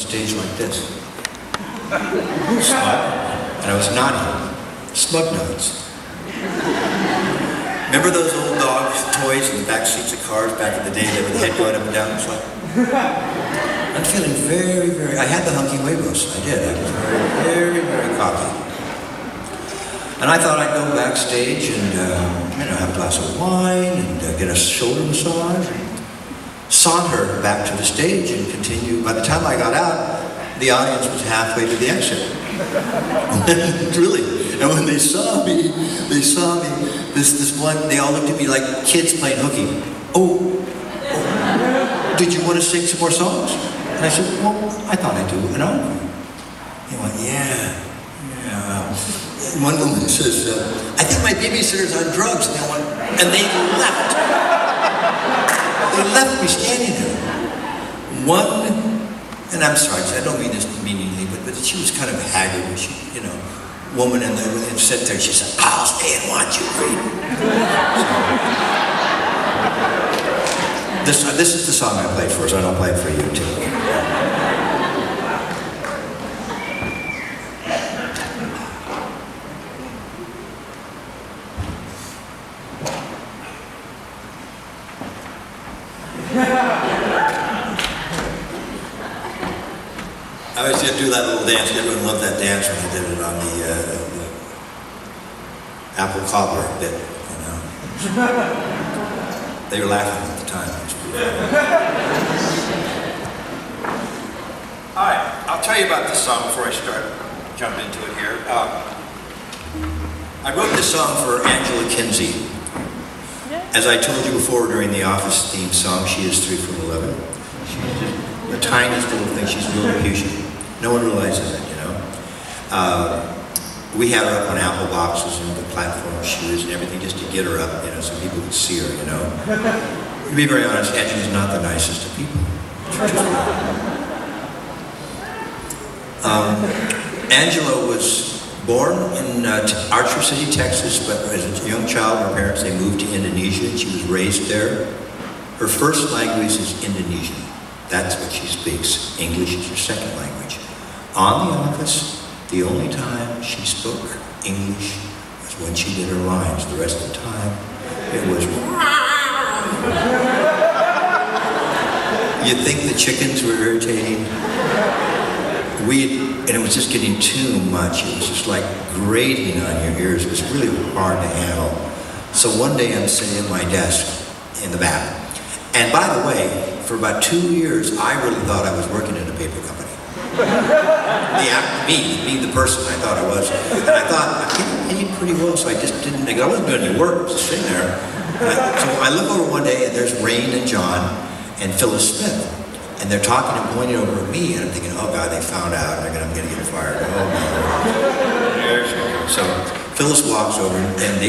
stage like this. Smug. And I was nodding. Smug nods. Remember those old dog toys in the back seats of cars back in the day that with the head going up and down? It's like, I'm feeling very, very, I had the hunky huevos. I did. I was very, very cocky. And I thought I'd go backstage and, have a glass of wine and get a shoulder massage and saunter back to the stage and continue. By the time I got out, the audience was halfway to the exit. Really. And when they saw me, this one, they all looked at me like kids playing hooky. Oh, did you want to sing some more songs? And I said, well, I thought I'd do an encore. He went, yeah. One woman says, I think my babysitter's on drugs. And they left. They left me standing there. One, and I'm sorry, I don't mean this meaningly, but she was kind of haggard. She, woman and sat there. She said, I'll stay and watch you read. So, this is the song I played for, so I don't play it for you too. I always did do that little dance. Everyone loved that dance when I did it on the apple cobbler bit, They were laughing at the time. All right, I'll tell you about this song before I jump into it here. I wrote this song for Angela Kindey. As I told you before during the Office theme song, she is 3 from 11. She's just the tiniest little thing. She's a Lilliputian. No one realizes it, We had her up on apple boxes and the platform shoes and everything just to get her up, so people could see her, To be very honest, Angela's not the nicest of people. Angela was born in Archer City, Texas, but as a young child, her parents, they moved to Indonesia and she was raised there. Her first language is Indonesian. That's what she speaks. English is her second language. On The Office, the only time she spoke English was when she did her lines. The rest of the time, it was... You'd think the chickens were irritating. And it was just getting too much. It was just like grating on your ears. It was really hard to handle. So one day I'm sitting at my desk in the back. And by the way, for about 2 years, I really thought I was working in a paper company. Me, the person I thought I was. And I thought, I'm getting paid pretty well, so I just didn't, I wasn't doing any work, I was just sitting there. So I look over one day, and there's Rain and John and Phyllis Smith. And they're talking and pointing over at me, and I'm thinking, oh God, they found out, and I'm gonna get fired. Oh no. So Phyllis walks over, and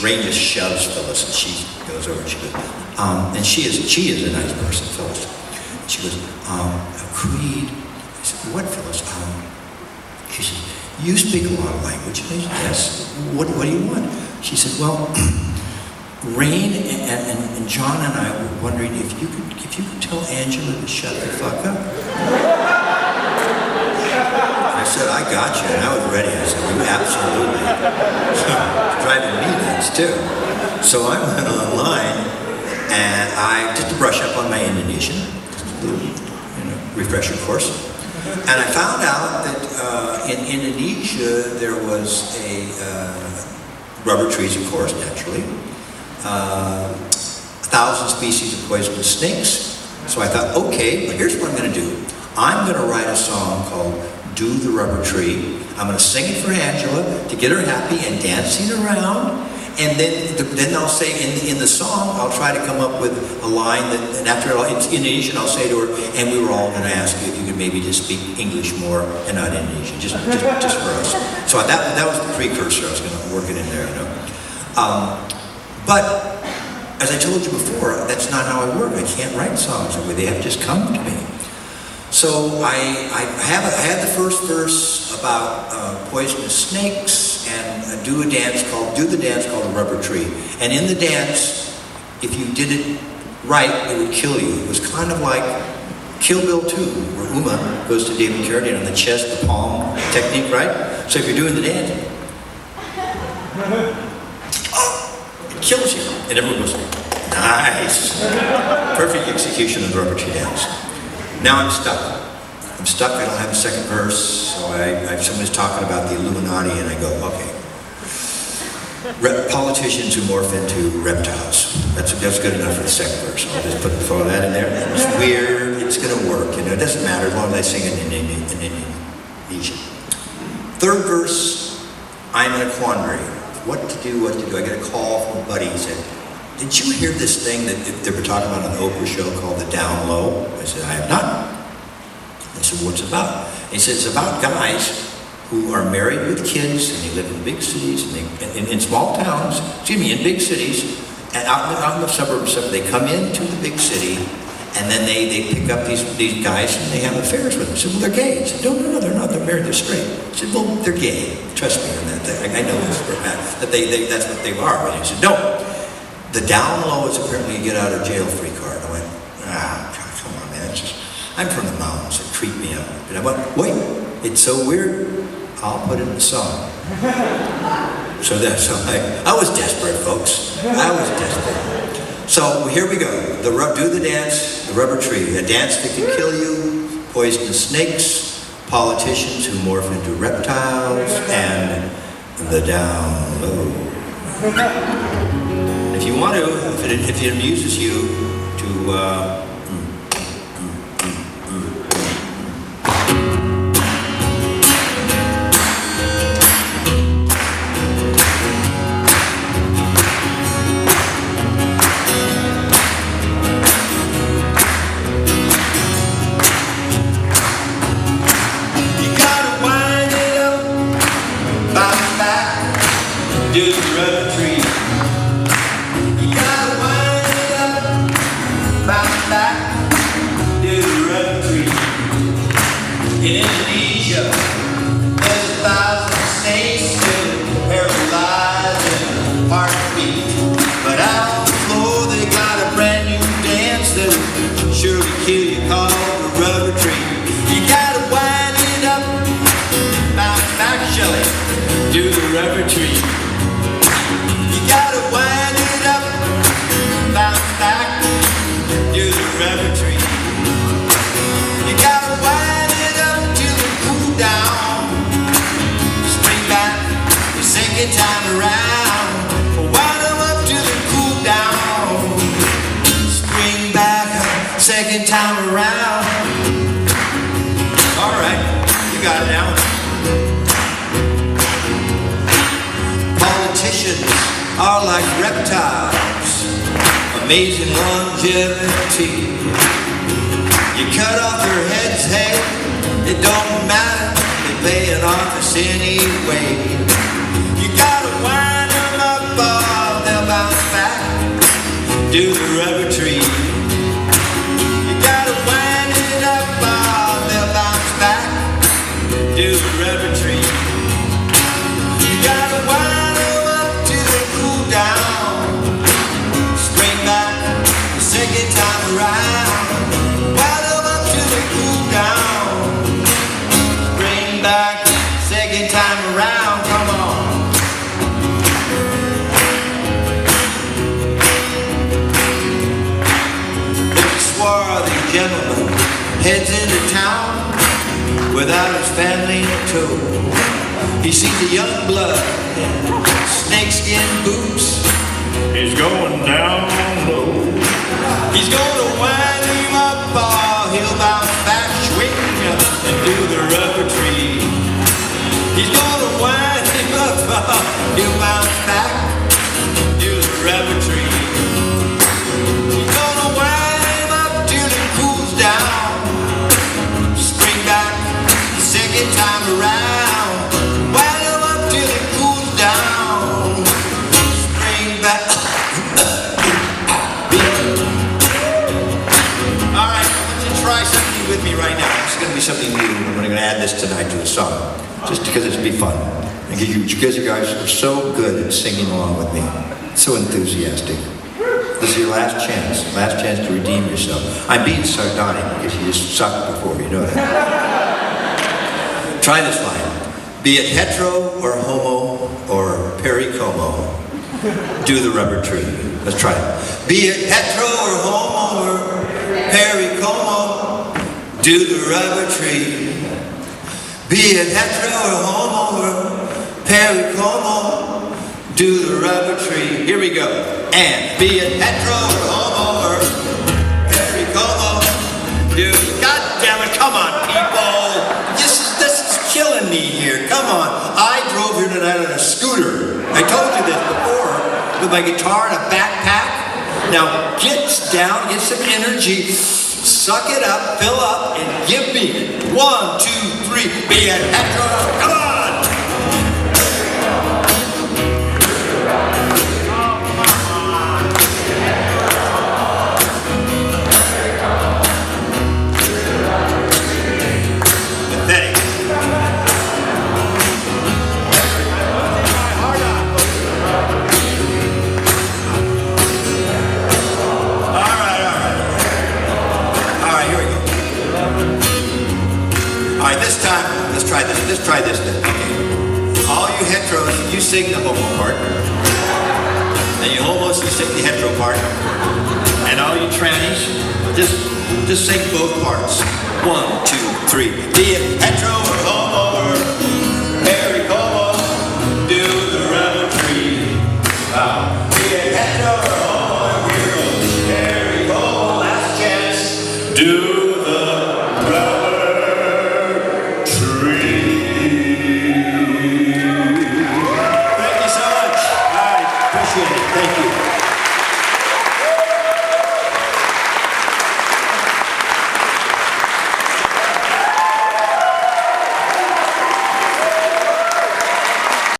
Rain just shoves Phyllis, and she goes over and she goes, and she is a nice person, Phyllis. She goes, Creed. I said, what, Phyllis? She said, you speak a lot of language. I said, yes. What do you want? She said, well, Rain and John and I were wondering if you could tell Angela to shut the fuck up. I said, I got you, and I was ready. I said, you absolutely. So, driving me nuts too. So I went online, and just to brush up on my Indonesian, just a little, refresher course. And I found out that in Indonesia there was a rubber trees, of course, naturally. 1,000 species of poisonous snakes. So I thought, okay, but here's what I'm going to do. I'm going to write a song called Do the Rubber Tree. I'm going to sing it for Angela to get her happy and dancing around. And then I'll say in the song, I'll try to come up with a line that, and after all, it's Indonesian, I'll say to her, and we were all going to ask you if you could maybe just speak English more and not Indonesian, just for us. So that was the precursor. I was going to work it in there, But as I told you before, that's not how I work. I can't write songs that way. They have to just come to me. So I had the first verse about poisonous snakes and do the dance called the Rubber Tree. And in the dance, if you did it right, it would kill you. It was kind of like Kill Bill 2, where Uma goes to David Carradine on the chest, the palm technique, right? So if you're doing the dance, it kills you. And everyone goes, nice. Perfect execution of the rubber tree dance. Now I'm stuck. I don't have a second verse, so somebody's talking about the Illuminati, and I go, okay. Politicians who morph into reptiles. That's good enough for the second verse. I'll just throw that in there. It's weird. It's going to work. It doesn't matter as long as I sing it in Indonesian. Third verse, I'm in a quandary. What to do? I get a call from a buddy. He said, did you hear this thing that they were talking about on the Oprah show called The Down Low? I said, I have not. I said, what's it about? He said, it's about guys who are married with kids, and they live in big cities, and in small towns, in big cities, and out in the suburbs, they come into the big city, and then they pick up these guys, and they have affairs with them. I said, well, they're gay. I said, no, they're not. They're married, they're straight. I said, well, they're gay. Trust me on that. I know this for a fact, that that's what they are. And he said, no. The down low is apparently a get out of jail free card. I went, come on, man. I'm from the mountains. It creeped me out. And I went, wait, it's so weird. I'll put it in the song. So I was desperate, folks. I was desperate. So here we go. Do the dance, the rubber tree. A dance that can kill you, poisonous snakes, politicians who morph into reptiles, and the down low. If you want to, if it amuses you to do the rubber tree. You gotta wind it up, bounce back, do the rubber tree. In Indonesia, there's 1,000 snakes with paralyzed and heartbeat. But out on the floor, they got a brand new dance that'll surely kill you, called the rubber tree. You gotta wind it up, bounce back, Shelley, do the rubber tree. Gotta wind it up, bounce back, do the rubber tree. You gotta wind it up till it cool down. Spring back the second time around. Wind them up till it cool down. Spring back second time around. All right, you got it now. Politicians are like reptiles, amazing longevity. You cut off their heads, hey, it don't matter, they pay an office anyway. You gotta wind them up or they'll bounce back, do the rubber tree. You gotta wind it up or they'll bounce back, do the rubber tree. You gotta wind down, spring back the second time around. Wind them up till they cool down. Spring back second time around. Come on. This swarthy gentleman heads into town without his family in tow. He sees a young blood in snakeskin boots. He's going down low. He's gonna wind him up or he'll bounce back, swing and do the rubber tree. He's gonna wind him up or he'll bounce back, do the rubber tree. He's gonna wind him up till it cools down. Spring back the second time around. With me right now. It's going to be something new. I'm going to add this tonight to the song, just because it'll be fun. And you guys are so good at singing along with me. So enthusiastic. This is your last chance to redeem yourself. I'm being sardonic because you just sucked before, you know that. Try this line. Be it hetero or homo or pericomo, do the rubber tree. Let's try it. Be it hetero or homo or pericomo, do the rubber tree. Be it hetero or homo or pericomo, do the rubber tree. Here we go. And be it hetero or homo or pericomo, do. God damn it! Come on, people. This is killing me here. Come on. I drove here tonight on a scooter. I told you this before, with my guitar and a backpack. Now get down, get some energy, suck it up, fill up, and give me it. 1, 2, 3. Be it hetero. Come on. This time, let's try this then. Okay. All you heteros, you sing the homo part. And you homos, you sing the hetero part. And all you trannies, just sing both parts. 1, 2, 3. Be it hetero